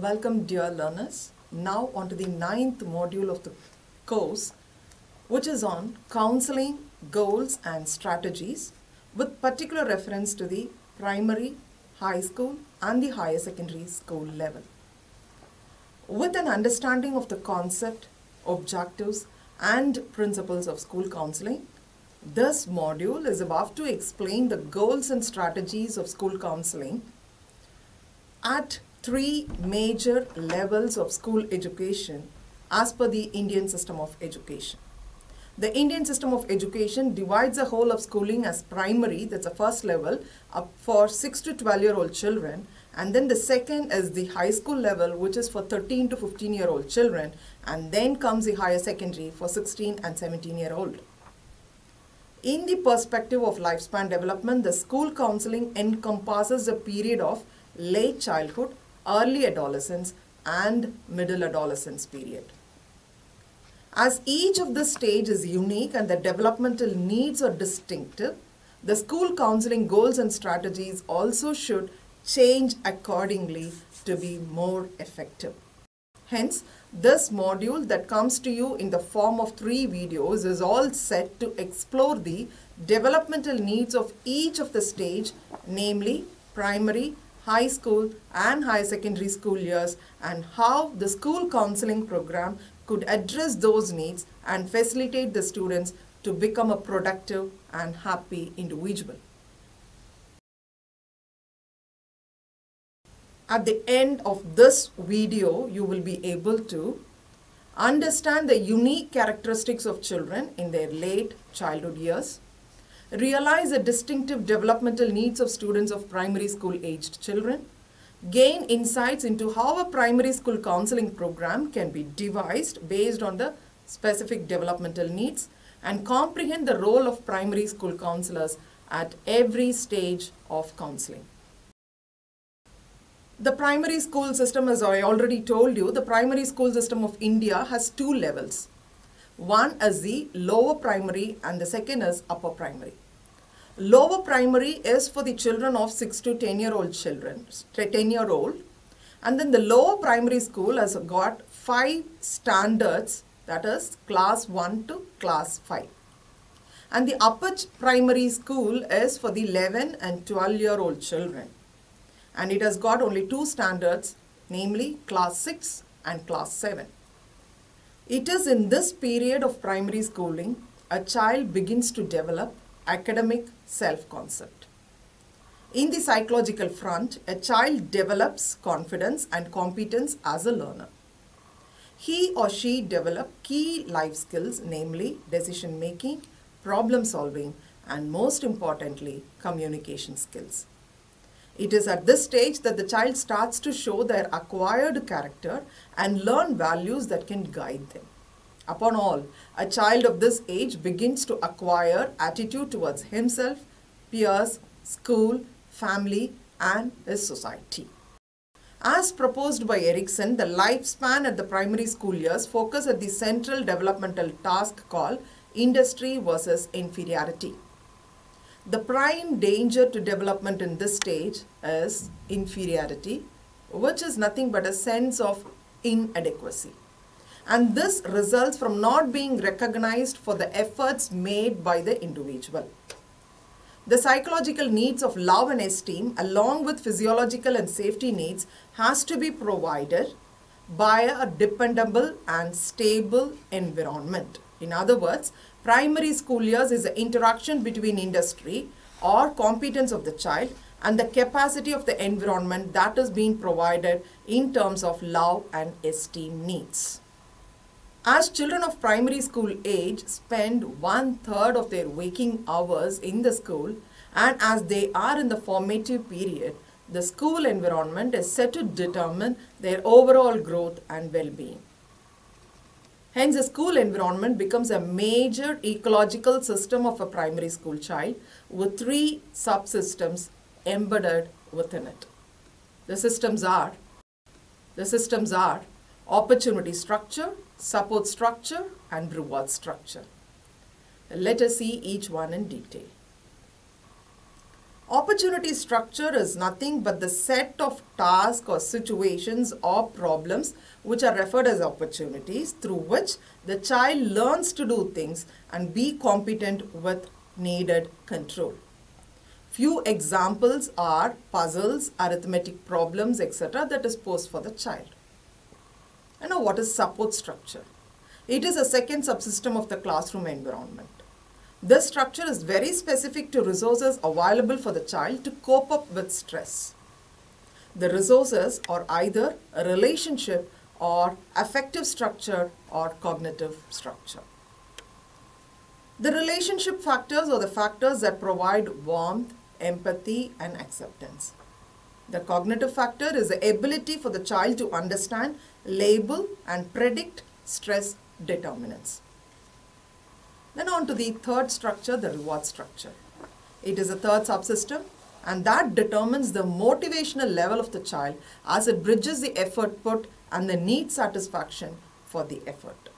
Welcome dear learners. Now on to the 9th module of the course, which is on counseling, goals and strategies with particular reference to the primary, high school and the higher secondary school level. With an understanding of the concept, objectives and principles of school counseling, this module is about to explain the goals and strategies of school counseling at three major levels of school education as per the Indian system of education. The Indian system of education divides the whole of schooling as primary, that's the first level, up for 6 to 12-year-old children, and then the second is the high school level, which is for 13 to 15-year-old children, and then comes the higher secondary for 16 and 17-year-old. In the perspective of lifespan development, the school counseling encompasses a period of late childhood, early adolescence and middle adolescence period. As each of the stage is unique and the developmental needs are distinctive, the school counseling goals and strategies also should change accordingly to be more effective. Hence, this module that comes to you in the form of 3 videos is all set to explore the developmental needs of each of the stage, namely primary, high school and higher secondary school years, and how the school counseling program could address those needs and facilitate the students to become a productive and happy individual. At the end of this video, you will be able to understand the unique characteristics of children in their late childhood years, realize the distinctive developmental needs of students of primary school aged children, gain insights into how a primary school counseling program can be devised based on the specific developmental needs, and comprehend the role of primary school counselors at every stage of counseling. The primary school system, as I already told you, the primary school system of India has 2 levels. One is the lower primary and the second is upper primary. Lower primary is for the children of 6 to 10-year-old children, 10-year-old, and then the lower primary school has got 5 standards, that is class 1 to class 5. And the upper primary school is for the 11 and 12-year-old children. And it has got only 2 standards, namely class 6 and class 7. It is in this period of primary schooling a child begins to develop academic self-concept. In the psychological front, a child develops confidence and competence as a learner. He or she develops key life skills, namely decision making, problem solving, and most importantly, communication skills. It is at this stage that the child starts to show their acquired character and learn values that can guide them. Upon all, a child of this age begins to acquire attitude towards himself, peers, school, family, and his society. As proposed by Erikson, the lifespan at the primary school years focus at the central developmental task called industry versus inferiority. The prime danger to development in this stage is inferiority, which is nothing but a sense of inadequacy. And this results from not being recognized for the efforts made by the individual. The psychological needs of love and esteem, along with physiological and safety needs, has to be provided by a dependable and stable environment. In other words, primary school years is the interaction between industry or competence of the child and the capacity of the environment that is being provided in terms of love and esteem needs. As children of primary school age spend 1/3 of their waking hours in the school, and as they are in the formative period, the school environment is set to determine their overall growth and well-being. Hence, the school environment becomes a major ecological system of a primary school child with 3 subsystems embedded within it. The systems are opportunity structure, support structure, and reward structure. Let us see each one in detail. Opportunity structure is nothing but the set of tasks or situations or problems which are referred as opportunities through which the child learns to do things and be competent with needed control. Few examples are puzzles, arithmetic problems, etc. that is posed for the child. And now what is support structure? It is a second subsystem of the classroom environment. This structure is very specific to resources available for the child to cope up with stress. The resources are either a relationship or affective structure or cognitive structure. The relationship factors are the factors that provide warmth, empathy, and acceptance. The cognitive factor is the ability for the child to understand, label, and predict stress determinants. Then on to the third structure, the reward structure. It is a third subsystem and that determines the motivational level of the child as it bridges the effort put and the need satisfaction for the effort.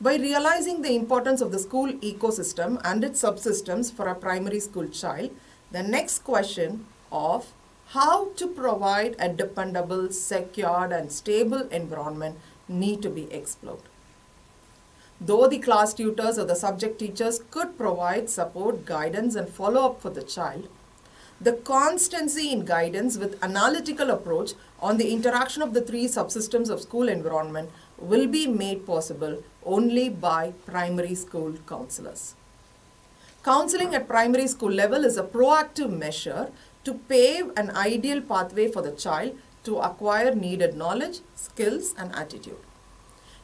By realizing the importance of the school ecosystem and its subsystems for a primary school child, the next question of how to provide a dependable, secured and stable environment need to be explored. Though the class tutors or the subject teachers could provide support, guidance and follow-up for the child, the constancy in guidance with analytical approach on the interaction of the three subsystems of school environment will be made possible only by primary school counselors. Counseling at primary school level is a proactive measure to pave an ideal pathway for the child to acquire needed knowledge, skills and attitude.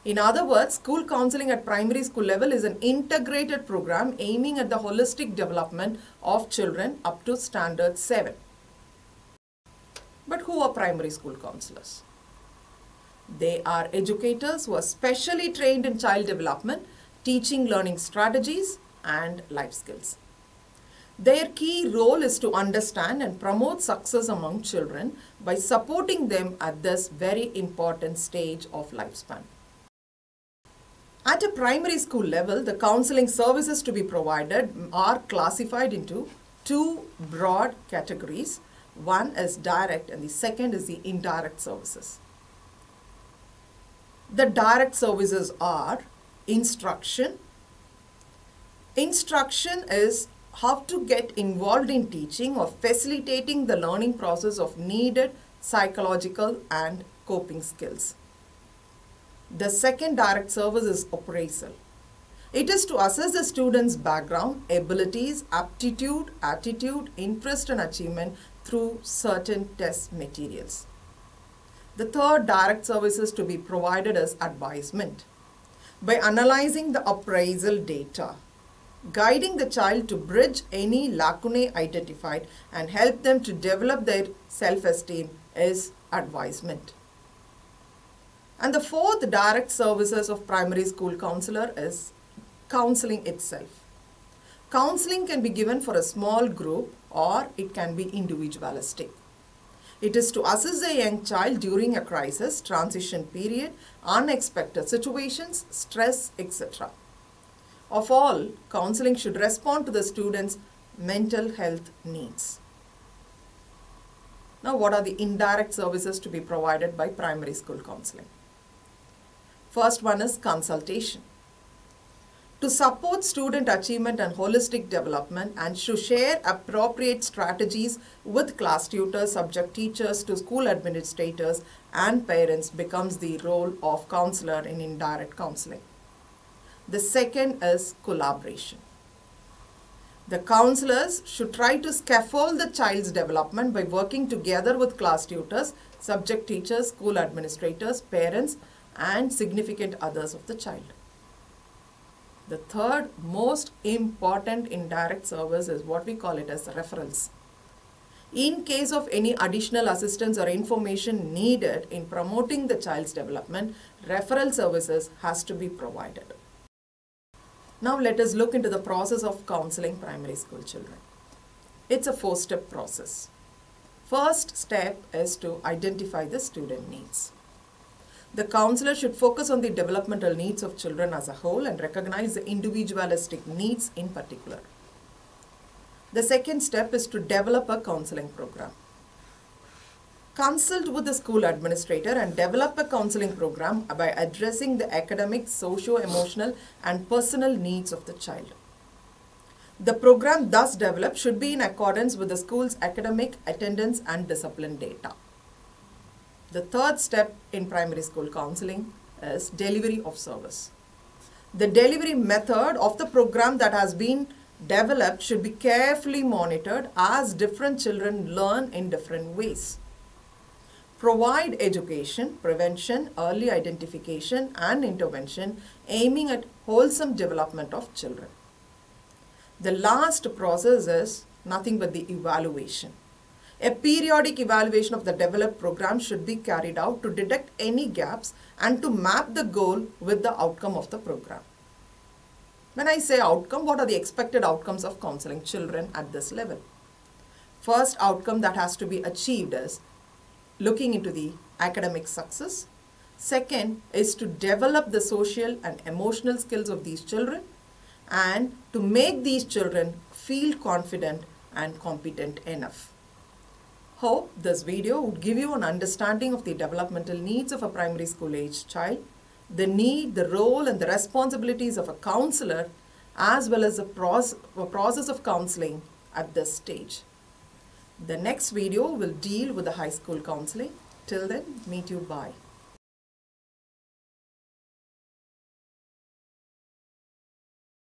In other words, school counseling at primary school level is an integrated program aiming at the holistic development of children up to standard 7. But who are primary school counselors? They are educators who are specially trained in child development, teaching learning strategies and life skills. Their key role is to understand and promote success among children by supporting them at this very important stage of lifespan. At a primary school level, the counseling services to be provided are classified into two broad categories. One is direct and the second is the indirect services. The direct services are instruction. Instruction is how to get involved in teaching or facilitating the learning process of needed psychological and coping skills. The second direct service is appraisal. It is to assess the student's background, abilities, aptitude, attitude, interest and achievement through certain test materials. The third direct service is to be provided as advisement. By analyzing the appraisal data, guiding the child to bridge any lacunae identified and help them to develop their self-esteem is advisement. And the fourth direct services of primary school counselor is counseling itself. Counseling can be given for a small group or it can be individualistic. It is to assist a young child during a crisis, transition period, unexpected situations, stress, etc. Of all, counseling should respond to the student's mental health needs. Now, what are the indirect services to be provided by primary school counseling? First one is consultation. To support student achievement and holistic development and to share appropriate strategies with class tutors, subject teachers to school administrators and parents becomes the role of counselor in indirect counseling. The second is collaboration. The counselors should try to scaffold the child's development by working together with class tutors, subject teachers, school administrators, parents, and significant others of the child. The third most important indirect service is what we call it as referrals. In case of any additional assistance or information needed in promoting the child's development, referral services has to be provided. Now let us look into the process of counseling primary school children. It's a 4-step process. First step is to identify the student needs. The counselor should focus on the developmental needs of children as a whole and recognize the individualistic needs in particular. The second step is to develop a counseling program. Consult with the school administrator and develop a counseling program by addressing the academic, socio-emotional and personal needs of the child. The program thus developed should be in accordance with the school's academic, attendance and discipline data. The third step in primary school counseling is delivery of service. The delivery method of the program that has been developed should be carefully monitored as different children learn in different ways. Provide education, prevention, early identification and intervention aiming at wholesome development of children. The last process is nothing but the evaluation. A periodic evaluation of the developed program should be carried out to detect any gaps and to map the goal with the outcome of the program. When I say outcome, what are the expected outcomes of counseling children at this level? First outcome that has to be achieved is looking into the academic success. Second is to develop the social and emotional skills of these children and to make these children feel confident and competent enough. Hope this video would give you an understanding of the developmental needs of a primary school age child, the need, the role and the responsibilities of a counselor as well as the process of counseling at this stage. The next video will deal with the high school counseling. Till then, meet you. Bye.